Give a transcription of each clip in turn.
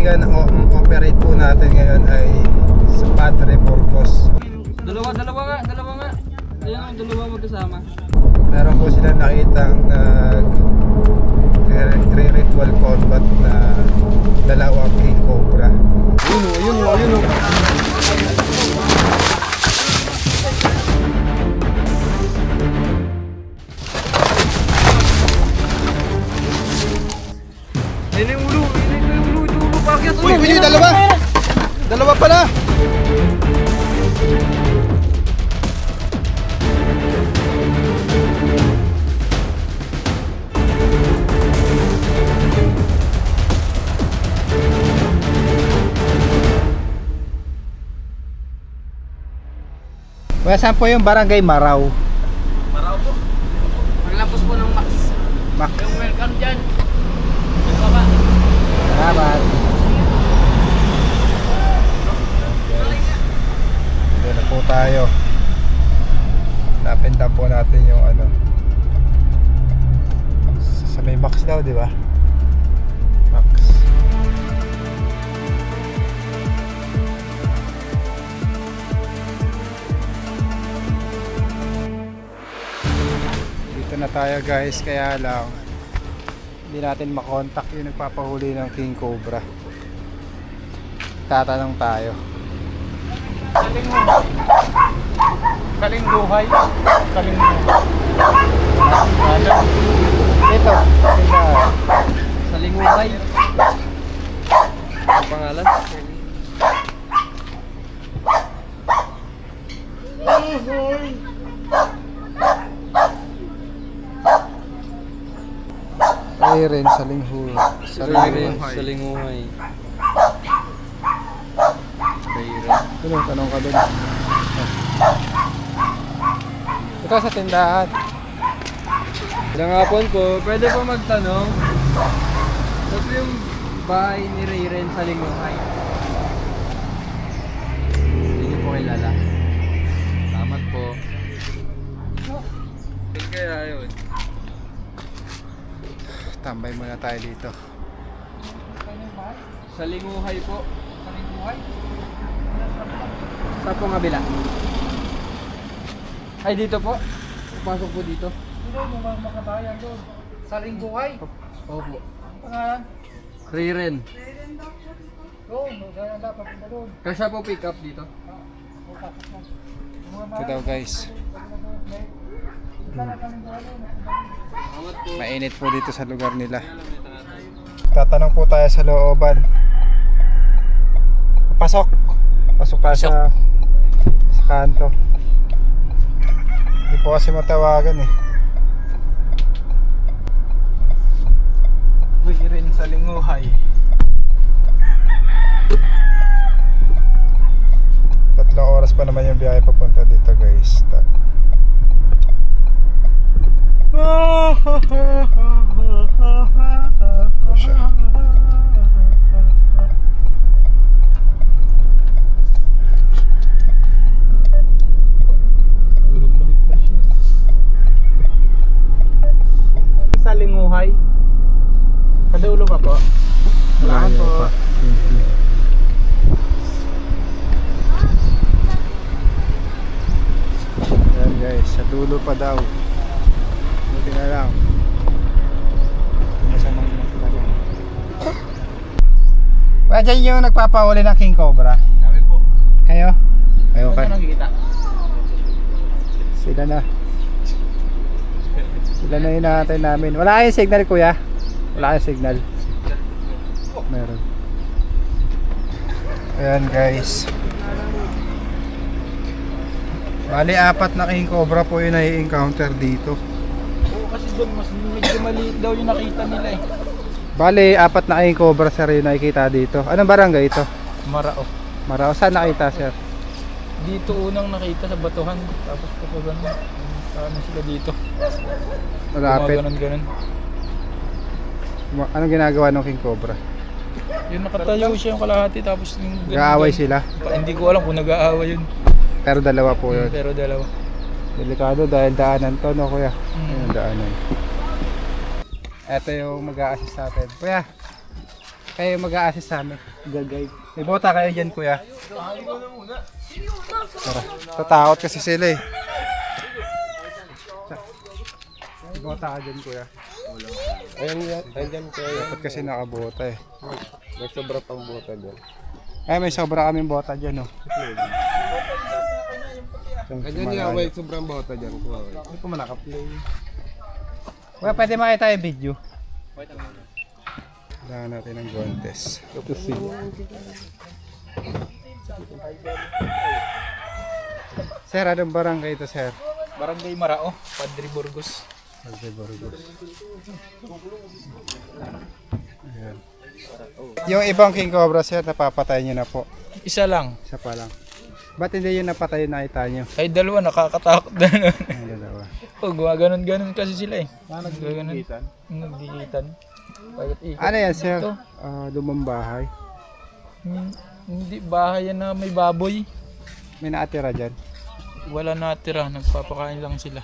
kaibigan, ang operate po natin ngayon ay sa Padre Burgos. Dalawa nga. Ayan, dalawa magkasama. Meron po sila nakitang nag-ritual combat na dalawang king cobra. Ayun o. Yun yung ulo, pakyat. Uy, dalawa! Dalawa pala! Well, saan po yung barangay Maraw? Maraw po. Paglapos po ng Max. Max. Yung welcome dyan. Ito ba? Salamat. Dito na po tayo. Napindan po natin yung ano. Sa may Max daw, di ba? Max. Dito na tayo guys, kaya lang hindi natin makontak yung nagpapahuli ng king cobra. Tatanong tayo. Kaling buhay. Ito, tindahan. Salingubay. Ang pangalan? Ay rin, salinghuhay. Salingubay. Ano, tanong ka dun. Ito sa tindahan. Ilang hapon po, pwede po magtanong. Ito po yung bahay ni Rayren sa Linguhay. Hindi niyo po kilala. Salamat po. Saan kaya yun? Tambay muna tayo dito. Sa Linguhay po. Sa Linguhay? Sa po nga bila? Ay dito po? Pasok po dito? Hindi mo makatayan doon. Sa Lingguhay. Opo. Pangalan? Rayren. Doon. Doon dapat punta doon. Kasya po pick up dito? Ito daw guys. Salamat po. Mainit po dito sa lugar nila. Tatanong po tayo sa looban. Pasok. Pasok tayo sa kanto. Hindi po kasi matawagan eh. Uy, rin sa Linguhay. Tatlong oras pa naman yung biyahe papunta dito guys. Ito siya. Sa Linguhay. Kadulo pa po. Salamat po. Ayan guys, sa dulo pa daw. Buti na lang. Masamang talaga. Ba dyan yung nagpapahuli ng king cobra? Kami po. Kayo? Kayo ka? Saan nakikita? Sila na. Sila na inaantay namin. Wala kayong signal kuya? Wala kayong signal? Meron. Ayan guys. Bali apat na king cobra po yung nai-encounter dito. Oo, kasi doon mas medyo maliit daw yung nakita nila eh. Bali apat na king cobra sir yung nakikita dito. Anong barangay ito? Marao. Marao. Saan nakita sir? Dito unang nakita sa batuhan. Tapos kapag ano sila dito. Malapit. Ganun. Anong ginagawa ng king cobra? Yung nakatayo siya yung kalahati tapos yung Nag-aaway sila? Hindi ko alam kung nag-aaway yun. Pero dalawa po yun. Pero dalawa. Delikado dahil daanan to no kuya. Mm. Ayun, daanan. Ito yung mag-a-assist natin. Kuya, Kayo mag-a-assist sa amin. Gagay. May bota kayo dyan, kuya. Tara. Tatakot kasi sila eh. May bota ka dyan, kuya. Ayan kuya. Dapat kasi nakabota eh. May sobra pang bota dyan. Ay, may sobra kaming bota dyan, oh. Ayan nga, may sobrang bota dyan. Hindi ko man naka-play. Kuya, pwede makita yung video. Kailangan natin ng contest. Ito si. Sir, anong barangay ito, sir? Barangay Marao, Padre Burgos. Padre Burgos. Ayan. Yung ibang king cobra, sir, napapatay nyo na po. Isa lang. Isa pa lang. Ba't hindi yung napatay na nakita nyo? Ay dalawa, nakakatakot na nun. Ang dalawa. Oh, gumaganon-ganon kasi sila eh. Nagdigitan? Nagdigitan. Ano yan, sir? Ito. Lumang bahay. Hindi, bahay yan na may baboy. May naatira dyan. Wala natira, nagpapakain lang sila.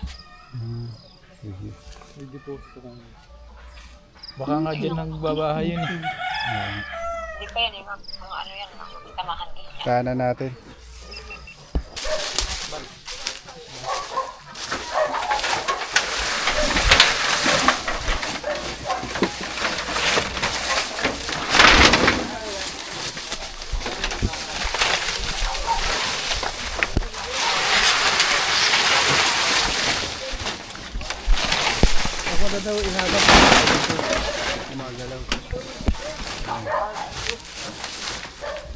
Sige. Baka nga dyan nagbabahay yun eh. Hindi pa yan, yung ano yan, tamahan din. Kanan natin. Ako na daw inagap. Umagalaw.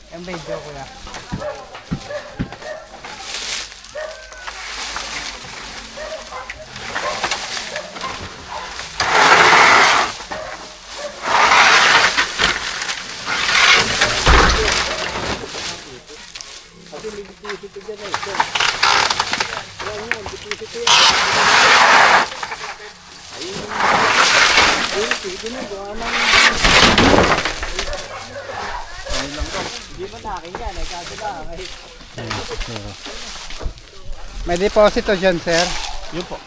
Ang video ko na. May deposito dyan, sir. Yun po.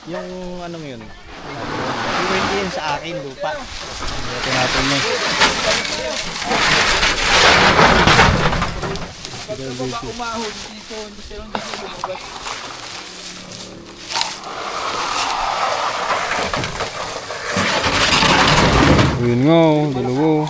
Yung anong yun? Yung hindi yun sa akin, lupa. Ito natin yun. Baka umahon dito, hindi sila lumabas. Yun nga, dalawa.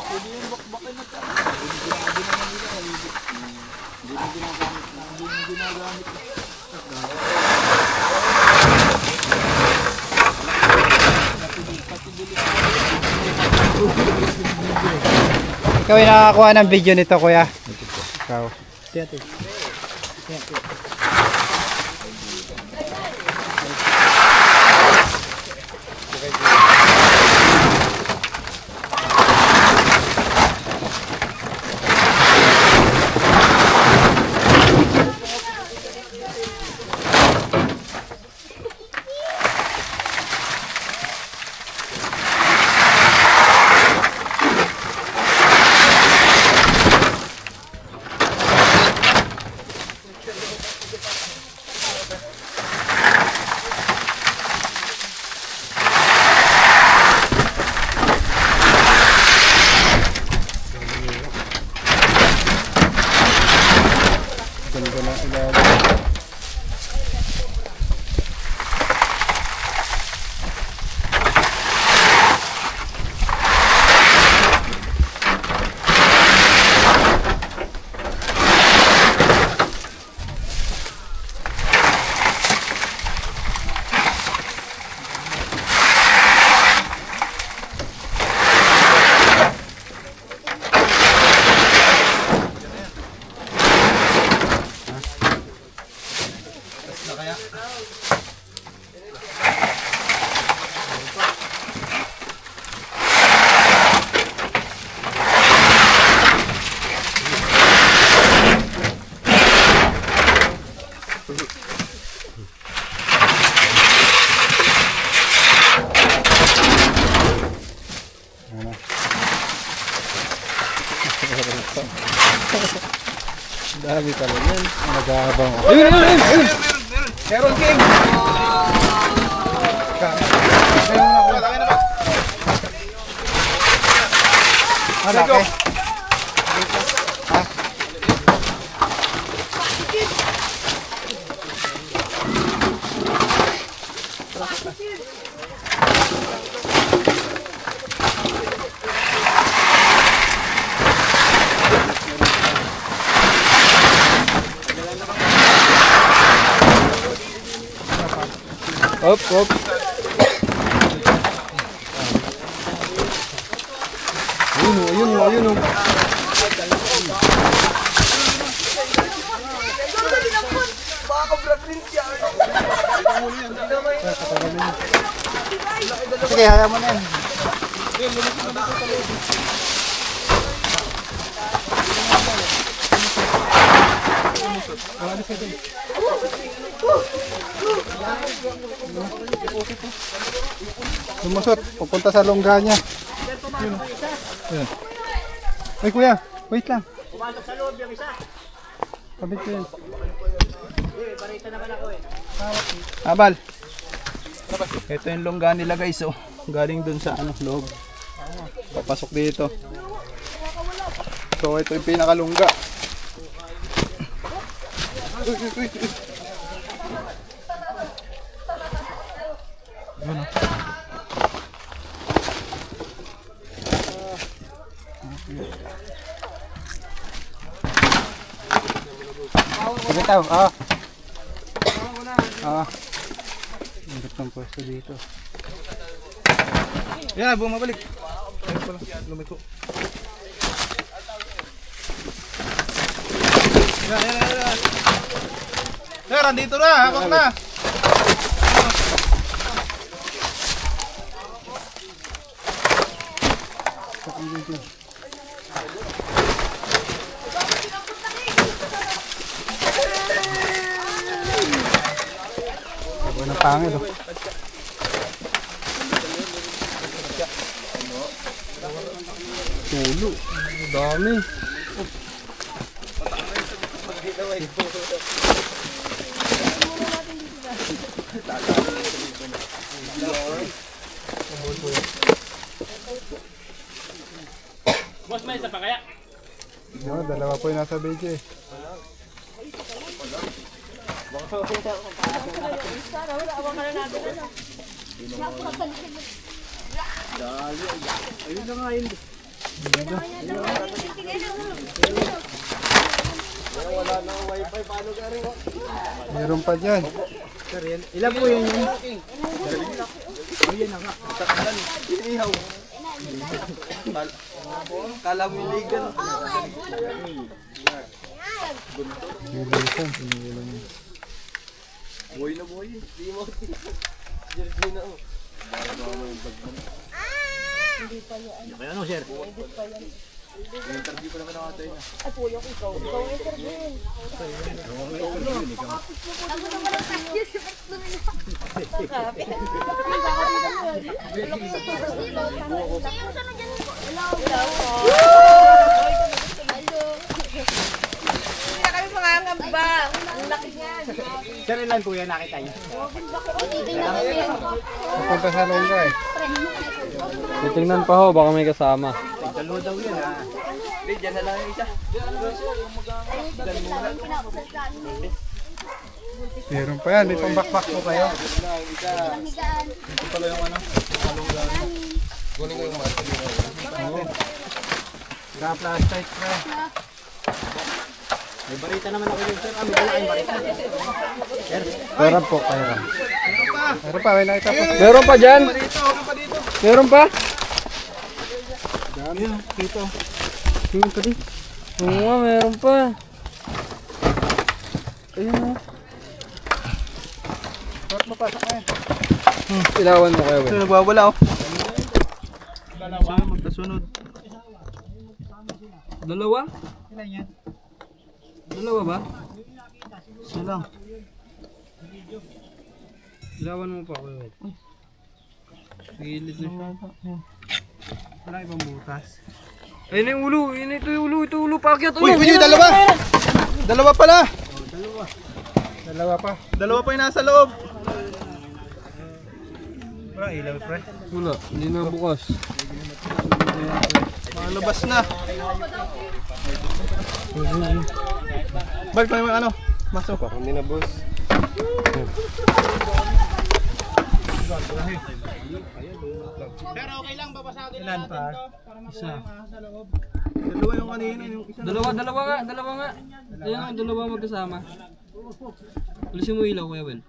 Ikaw yung nakakakuha ng video nito, kuya. Ikaw. Ganda na ilalim. Dami pala yan. Nag-aabang ako. Ayun! Meron king! laki. Ha? Hop, hop. Ayun. Sige, hayaan mo na yan. Lumusot, pupunta sa longga niya. Yun. Ay kuya, wait lang. Pumasok sa loob yung isa. Kabit ko yan. Barita naman ako eh. Abal. Ito yung longga nila guys, oh. Galing dun sa loob. Papasok dito. So ito yung pinakalungga. Uy. Ano? Bitaw, Ang gandang pwesto dito. Yan, bumabalik. Ayun pala, lumiko. Yan. Sir, andito na, hawak na. Ang pangit, oh. Tulo. Dami. Boss, may isa pa kaya? No, dalawa po yung nasa video eh. Meron pa dyan. Ilan po yun yun? Kala mo yung ligan. Buhay na buhay. Di mo. Jerry na oh. Hindi pa yan. Kaya ano, sir? Interview pa naman ako tayo na. Ay, puyo ko ikaw. Ikaw yung interviewin. Ako naman ang tayo. Hindi na kami mangangamba. Ang laki niyan. Sir, ilan po yan nakita niyo? Pupunta sa longga eh. Titingnan pa ho, baka may kasama. Dalawa daw yan ha. Hindi, dyan na lang yung isa. Meron pa yan. May pambakbak po kayo. Ito pala yung ano. Ka-flashlight na. May barita naman ako yun, sir. May dala kayong barita. Meron po, kayo. Meron pa, may nakita po. Meron pa dyan? Meron pa? Dami yun, dito. Meron pa din. Oo nga, meron pa. Ayun o. Bakit mapasok na yan? Ilawan mo kayo, Ito Ben. nagwawala oh. Dalawa. Magkasunod. Dalawa? Ilan yan? Dalawa ba? Isa lang. Ilawan mo pa ako, Ben. Gilid na. Wala ibang butas. Ayun yung ulo. Ito yung ulo. Ito yung ulo. Pakyat. Uy, dalawa! Dalawa pala! Dalawa pa. Dalawa pa yung nasa loob. Wala ilaw, pre. Wala. Hindi na bukas. Labas na. Balik pa naman ano? Masok. Hindi na boss. Ilan pa? Isa. Dalawa yung kanina. Yung isa Dalawa nga. Ayun ang dalawa magkasama. Alisin mo ilaw, Kuya Wel.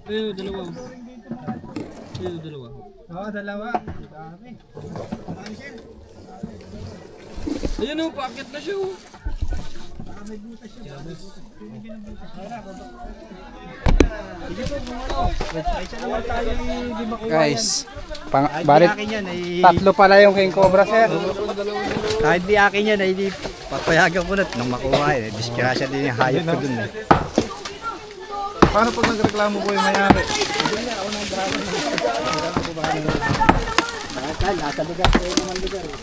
Ayun, dalawa. Ayun, dalawa. Oo, dalawa. Dami. Ayun oh, paakit na siya oh. Guys, Kahit balit di akin yan ay... tatlo pala yung King Cobra, sir. Kahit di akin yan ay di papayagan ko na nung makuha eh. Disgrasya din yung hayop ko dun eh. Paano pag nagreklamo po yung mayari? Nasa lugar ko naman lugar eh.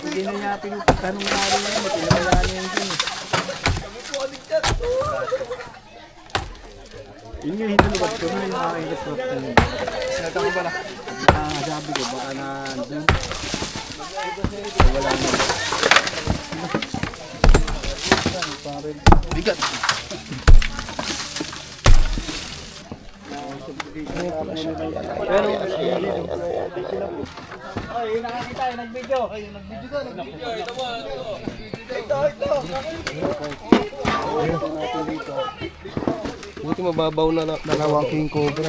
Hindi na niya pinutanong na rin yan. Pinabayaan niya yun eh. Yun yung hinulubad ko na yung aking retrop ko. Sinata ko ba na? Sabi ko baka na doon. Bigat. Ay, nakakita yung nag-video. Buti mababaw na Dalawang King Cobra.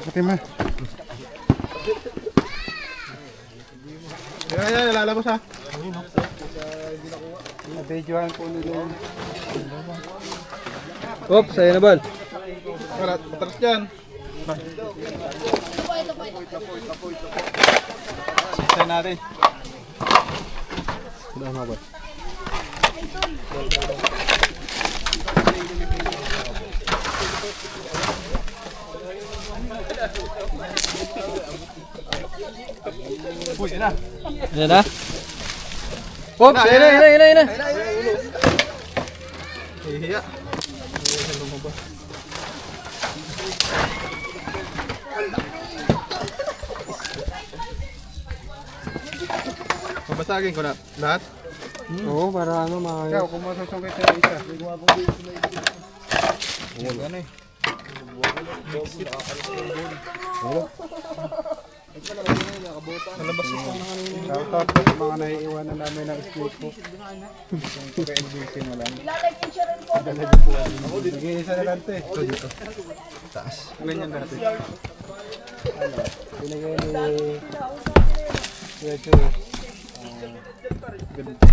Pati ma. Yan, lalabas ha. Nabidyohan po nila. Oops, ayun na bal. Patras dyan. Sisay natin. Uy, yun na. Ayan na. Oops, ayun na. Hihiya. Babasagin ko na lahat. Oo, para ano mga... Ikaw, kung masusungkit sa isa. Yan ano eh. Nalabas ito na kanina. Shoutout po sa mga naiiwanan namin ng split po. Kung ka-NBC mo lang. Nag-iisa na lang ito eh. Ito dito. Taas. Ganyan lang ito. Pinagay ni... Kuya Chu. Ganito.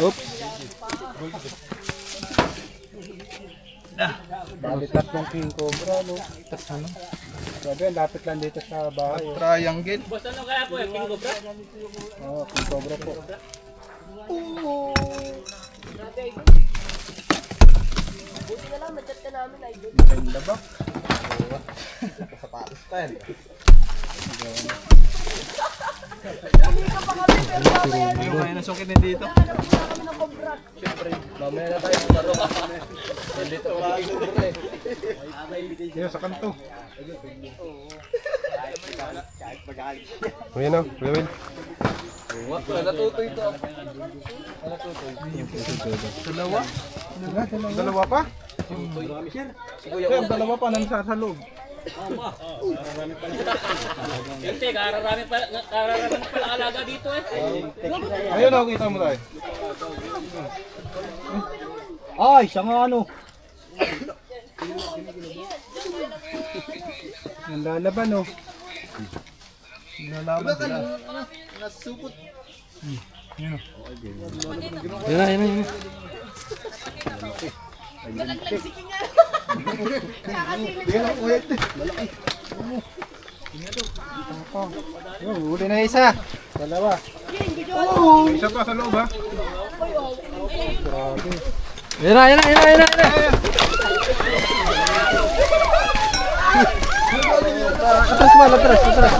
Oops. Bali tatlong King Cobra, no? Ano? Sabi, lapit lang dito sa bahay. Triangle. Boss, ano kaya po King Cobra? Oo, King Cobra po. Buti na lang, na-chat ka namin, idol. Ganda ba? Sapatos style. Hindi ka pa kami, pero mamaya na Yung kaya nasungkit din dito. kami ng kobra. Mamaya na tayo laro. Nandito pa si King Cobra eh. Dito sa kanto. Ayan o, Kuya Will. Natutoy ito. Dalawa? Dalawa pa? Kaya dalawa pa nang sa loob. Hindi, kararami pala alaga dito eh. Ayun ako, kita mo tayo. Ay, siya nga ano. Ang lalaban, oh. Nalaban sila. Yan na. Bigyan ako ulit. Malaki. Huli na isa. Dalawa. Isa pa sa loob, ha? Yan na, yan na, yan na, yan na, yan na. Atras mal, atras, atras.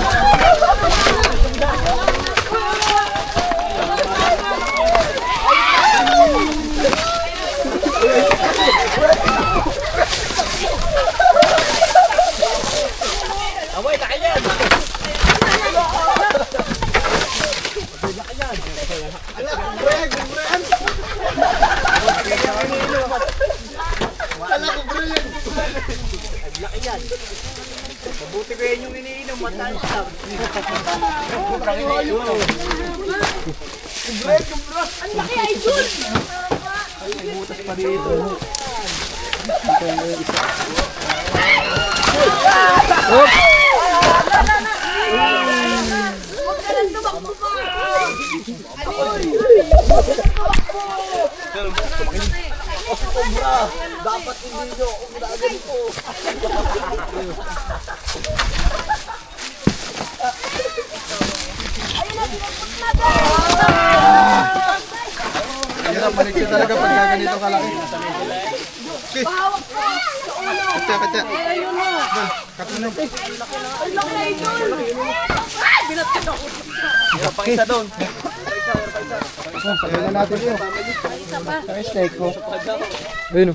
Mabuti ko yan yung iniinom, mataas lang. Ang laki ay Jun! Butas pa dito. Huwag ka lang tumakbo pa! Dapat hindi nyo, kung nagan po. Hirap maligsa talaga pag ganito kalaki. Bahawak ka! Sa ulo! Katya, katya. Ayun na! Kat mo na. Ang laki ay Jun! Ay! Binatid ako! Isa doon. Sayo na natin yun. Sa steak ko. Ayun o.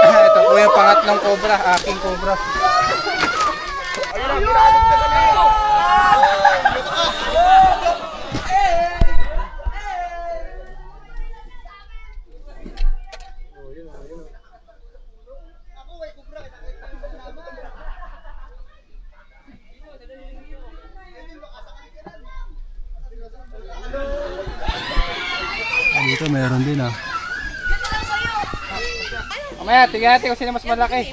Ito po yung pangatlong cobra, aking cobra. Dito meron din ah. Mamaya, tingnan natin kung sino mas malaki.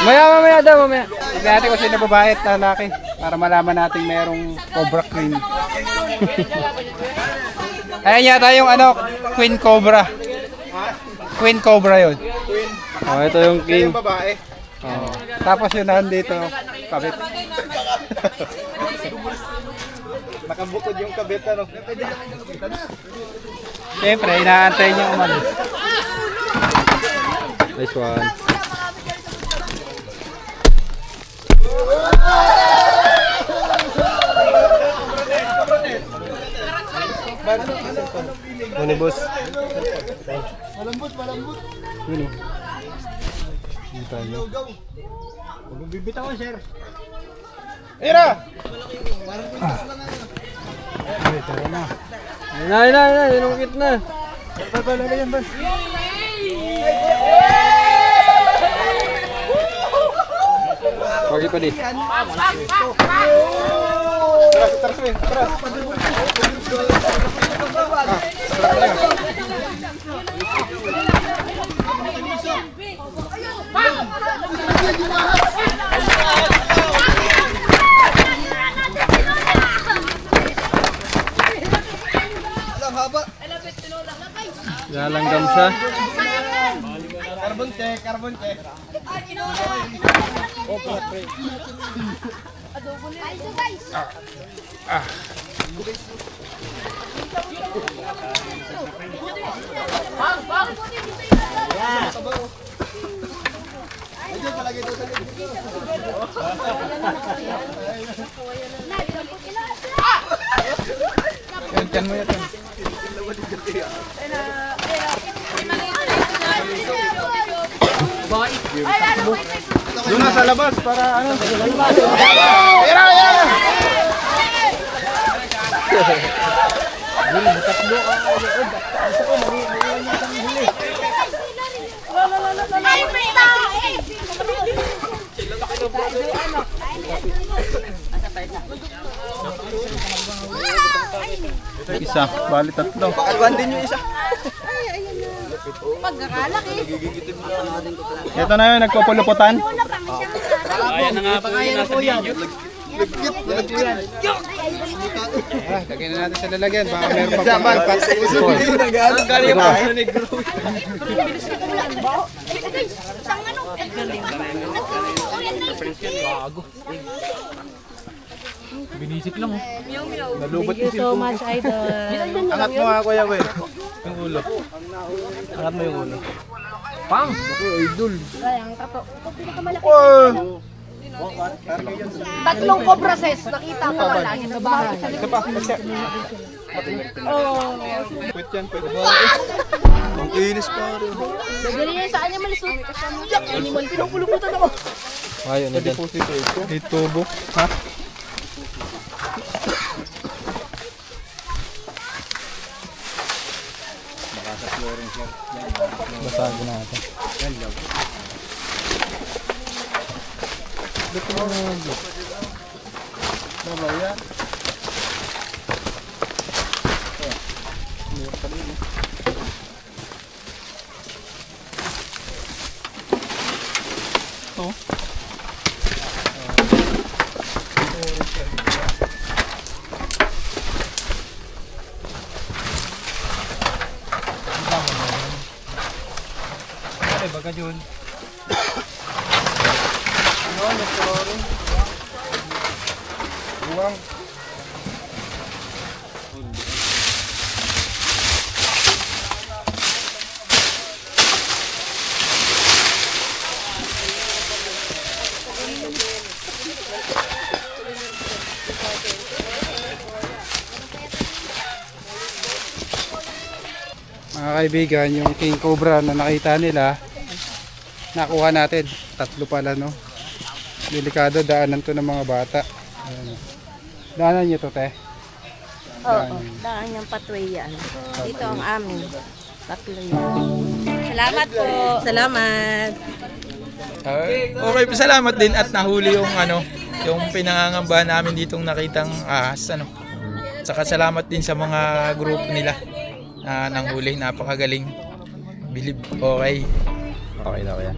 Mamaya daw, mamaya. Tingnan natin kung sino babae at lalaki. Para malaman natin merong Cobra Queen. Ayan yata yung ano, Queen Cobra. Queen Cobra yun. Oh, ito yung king. babae. Oh. Tapos yun nandito, kabit. Nakabukod yung kabit ano. Siyempre, inaantay niyo umalis. Nice one. Ano boss? Malambot. Yun o. Kita nyo. Bibitaw ko, sir. Ira! Ayun na, ayun na, ayun na. Inungkit na. Bal, ano yan, bal? Pagi pa di. Tras, Win, tras. Lalanggam siya. Carbon check, carbon check. Yan mo yan. Doon na sa labas para ano. Ira, ira! Isa, bali tatlo. Pakalwan din yung isa. Pagkakalaki. Ito na yun, nagpupuluputan. Ayan na nga po yung nasa video. Lagyan na natin sa lalagyan, baka meron pa pang apat. Ang galing pa sa negro. Binisik lang oh. Nalubot Thank you so much, Idol. Angat mo nga kuya ko yung ulo. Angat mo yung ulo. Pang! Idol. Sayang, tato. Pinakamalaki. Oh! Tatlong cobra ses. Nakita ko lagi sa bahay. Isa pa, kasi. Pwede yan, pwede. Ang inis pa rin. Nagdali niya sa animal soup. Yak, animal. Pinupuluputan ako. Ayun na dyan. Itubo. Ha? Basagin natin. Babaw yan. Ay, baga dyan. Ano, nagkaroon. Buwang. Mga kaibigan, yung king cobra na nakita nila, nakuha natin. 3 pala, no? Delikado, daanan to ng mga bata. Ayan. Daanan nyo to, te? Oo, daan yung pathway yan. Dito ang amin. Tatlo yan. Salamat po. Salamat. Okay, salamat din at nahuli yung yung pinangangambahan namin ditong nakitang ahas Saka salamat din sa mga group nila na nanghuli, napakagaling. Bilib. Okay. Okay na kaya.